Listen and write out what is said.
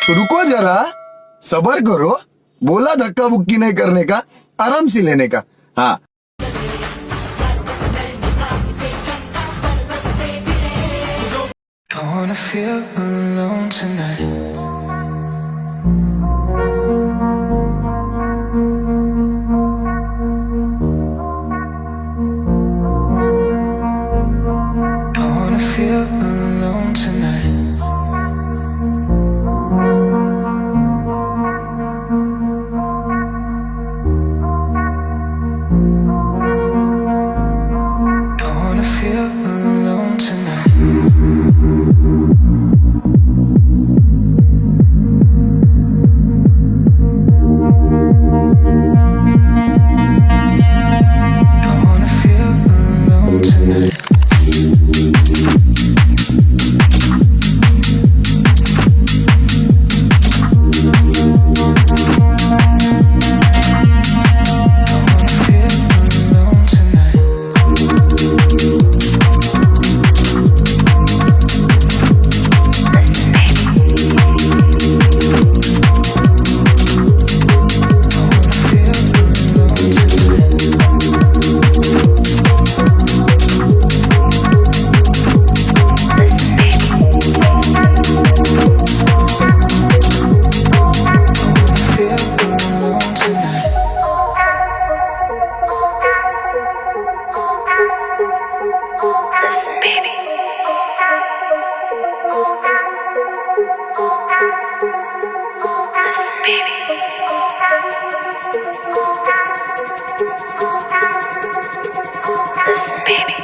रुको जरा, सबर करो। बोला धक्का बुक्की नहीं करने का, आराम से लेने का। हाँ, I wanna feel alone tonight. I wanna feel alone tonight. I wanna feel alone tonight. I wanna feel alone tonight. I wanna feel alone tonight. I wanna feel alone tonight. Feel alone tonight. Listen, baby. Listen, baby. Listen, baby.